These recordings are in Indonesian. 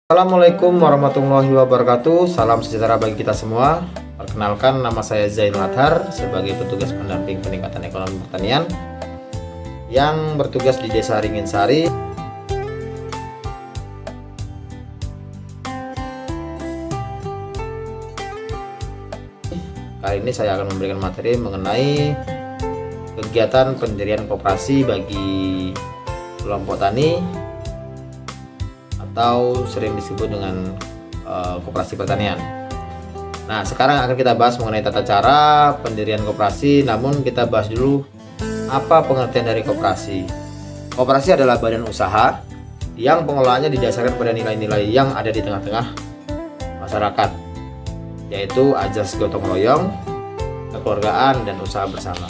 Assalamualaikum warahmatullahi wabarakatuh. Salam sejahtera bagi kita semua. Perkenalkan, nama saya Zainul Adhar sebagai petugas pendamping peningkatan ekonomi pertanian yang bertugas di Desa Ringinsari. Kali ini saya akan memberikan materi mengenai kegiatan pendirian koperasi bagi kelompok tani atau sering disebut dengan koperasi pertanian. Nah, sekarang akan kita bahas mengenai tata cara pendirian koperasi, namun kita bahas dulu apa pengertian dari koperasi. Koperasi adalah badan usaha yang pengelolaannya didasarkan pada nilai-nilai yang ada di tengah-tengah masyarakat, yaitu azas gotong royong, kekeluargaan, dan usaha bersama.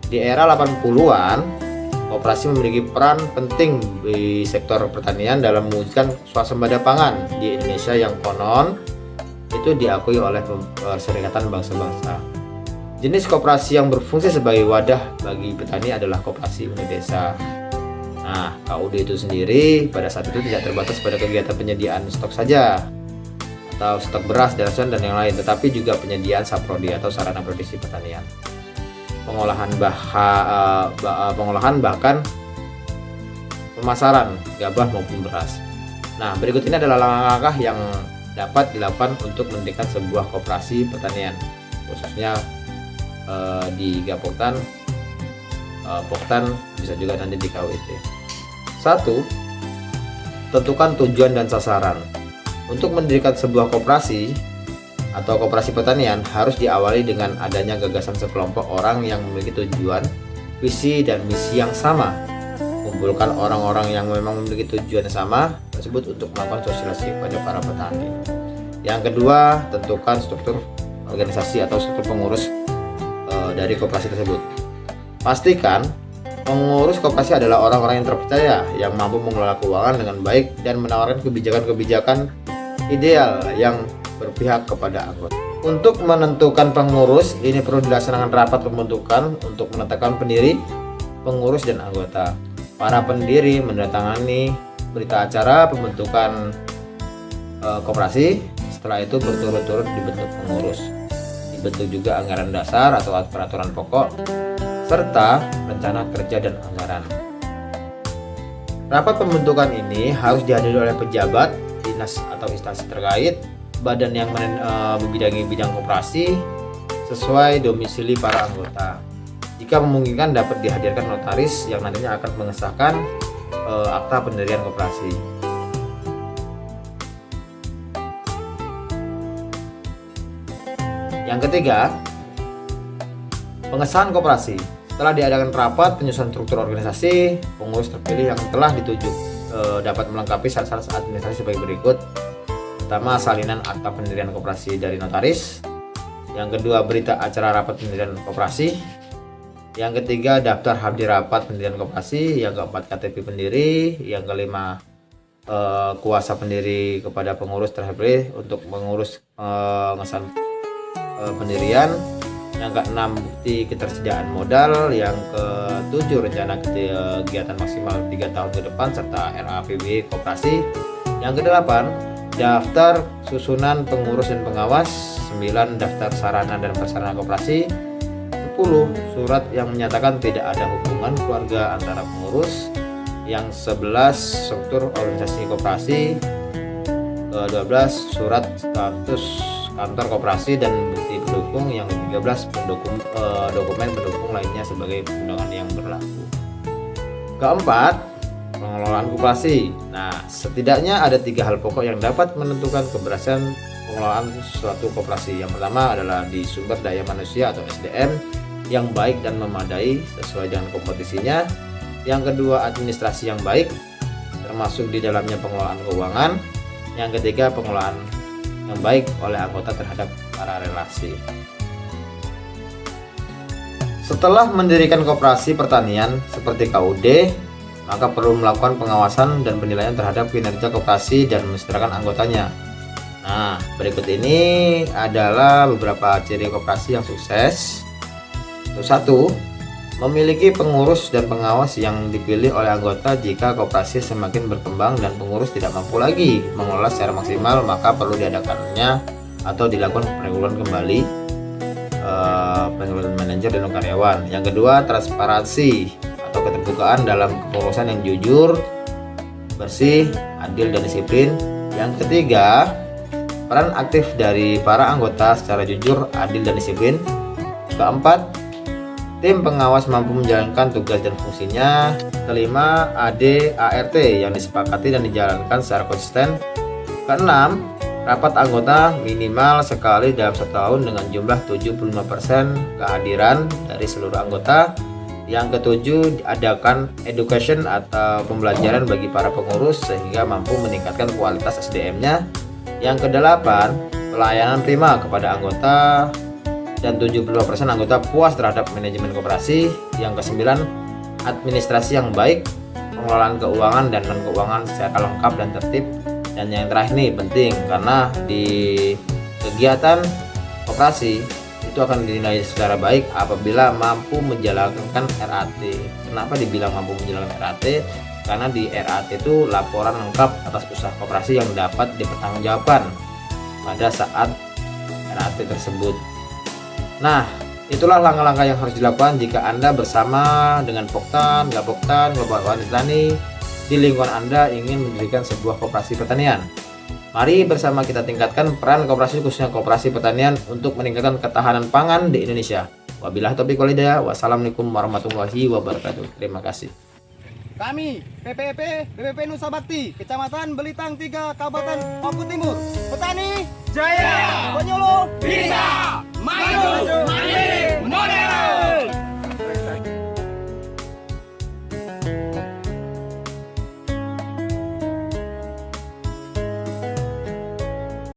Di era 80-an, koperasi memiliki peran penting di sektor pertanian dalam mewujudkan swasembada pangan di Indonesia yang konon itu diakui oleh Perserikatan Bangsa-Bangsa. Jenis koperasi yang berfungsi sebagai wadah bagi petani adalah koperasi unit desa. Nah, KUD itu sendiri pada saat itu tidak terbatas pada kegiatan penyediaan stok saja atau stok beras dan yang lain, tetapi juga penyediaan saprodi atau sarana produksi pertanian, pengolahan bahkan pemasaran gabah maupun beras. Nah, berikut ini adalah langkah-langkah yang dapat dilakukan untuk mendirikan sebuah koperasi pertanian, khususnya di Gapoktan, Poktan, bisa juga nanti di KUIT. 1. Tentukan tujuan dan sasaran. Untuk mendirikan sebuah koperasi atau koperasi pertanian harus diawali dengan adanya gagasan sekelompok orang yang memiliki tujuan, visi, dan misi yang sama. Kumpulkan orang-orang yang memang memiliki tujuan yang sama tersebut untuk melakukan sosialisasi kepada para petani. Yang kedua, tentukan struktur organisasi atau struktur pengurus dari koperasi tersebut. Pastikan pengurus koperasi adalah orang-orang yang terpercaya, yang mampu mengelola keuangan dengan baik dan menawarkan kebijakan-kebijakan ideal yang berpihak kepada anggota. Untuk menentukan pengurus, ini perlu dilaksanakan rapat pembentukan untuk menetapkan pendiri, pengurus, dan anggota. Para pendiri menandatangani berita acara pembentukan koperasi. Setelah itu berturut-turut dibentuk pengurus. Dibentuk juga anggaran dasar atau peraturan pokok serta rencana kerja dan anggaran. Rapat pembentukan ini harus dihadiri oleh pejabat, dinas atau instansi terkait, badan yang membidangi bidang koperasi sesuai domisili para anggota. Jika memungkinkan dapat dihadirkan notaris yang nantinya akan mengesahkan akta pendirian koperasi. Yang ketiga, pengesahan koperasi. Setelah diadakan rapat penyusunan struktur organisasi, pengurus terpilih yang telah ditunjuk dapat melengkapi syarat-syarat administrasi sebagai berikut. Pertama, salinan akta pendirian koperasi dari notaris. Yang kedua, berita acara rapat pendirian koperasi. Yang ketiga, daftar hadir rapat pendirian koperasi. Yang keempat, KTP pendiri. Yang kelima, kuasa pendiri kepada pengurus terpilih untuk mengurus pengesahan pendirian. Yang keenam, bukti ketersediaan modal. Yang ketujuh, rencana kegiatan maksimal 3 tahun ke depan serta RAPBD koperasi. Yang kedelapan, daftar susunan pengurus dan pengawas. 9, daftar sarana dan prasarana koperasi. 10, surat yang menyatakan tidak ada hubungan keluarga antara pengurus. Yang 11, struktur organisasi koperasi. 12, surat status kantor koperasi dan bukti pendukung. Yang 13, dokumen pendukung lainnya sebagai undangan yang berlaku. Keempat, pengelolaan koperasi. Nah, setidaknya ada 3 hal pokok yang dapat menentukan keberhasilan pengelolaan suatu koperasi. Yang pertama adalah di sumber daya manusia atau SDM yang baik dan memadai sesuai dengan kompetisinya. Yang kedua, administrasi yang baik, termasuk di dalamnya pengelolaan keuangan. Yang ketiga, pengelolaan yang baik oleh anggota terhadap para relasi. Setelah mendirikan koperasi pertanian seperti KUD, maka perlu melakukan pengawasan dan penilaian terhadap kinerja koperasi dan mensejahterakan anggotanya. Nah, berikut ini adalah beberapa ciri koperasi yang sukses. 1. memiliki pengurus dan pengawas yang dipilih oleh anggota. Jika koperasi semakin berkembang dan pengurus tidak mampu lagi mengelola secara maksimal, maka perlu diadakannya atau dilakukan perekrutan kembali perekrutan manajer dan karyawan. Yang kedua, transparansi atau keterbukaan dalam kepengurusan yang jujur, bersih, adil, dan disiplin. Yang ketiga, peran aktif dari para anggota secara jujur, adil, dan disiplin. Keempat, tim pengawas mampu menjalankan tugas dan fungsinya. Kelima, ADART yang disepakati dan dijalankan secara konsisten. Keenam, rapat anggota minimal sekali dalam setahun dengan jumlah 75% kehadiran dari seluruh anggota. Yang ketujuh, adakan education atau pembelajaran bagi para pengurus sehingga mampu meningkatkan kualitas SDM-nya. Yang kedelapan, pelayanan prima kepada anggota dan 75% anggota puas terhadap manajemen koperasi. Yang kesembilan, administrasi yang baik, pengelolaan keuangan dan non keuangan secara lengkap dan tertib. Dan yang terakhir nih penting, karena di kegiatan koperasi itu akan dinilai secara baik apabila mampu menjalankan RAT. Kenapa dibilang mampu menjalankan RAT? Karena di RAT itu laporan lengkap atas usaha koperasi yang dapat dipertanggungjawabkan pada saat RAT tersebut. Nah, itulah langkah-langkah yang harus dilakukan jika Anda bersama dengan Poktan, Gapoktan, Global Wanitani di lingkungan Anda ingin mendirikan sebuah koperasi pertanian. Mari bersama kita tingkatkan peran koperasi, khususnya koperasi pertanian, untuk meningkatkan ketahanan pangan di Indonesia. Wabillahi taufiq wal hidayah. Wassalamualaikum warahmatullahi wabarakatuh. Terima kasih. Kami BPP Nusa Bakti, Kecamatan Belitang 3, Kabupaten Oku Timur. Petani Jaya! Penyuluh Bisa!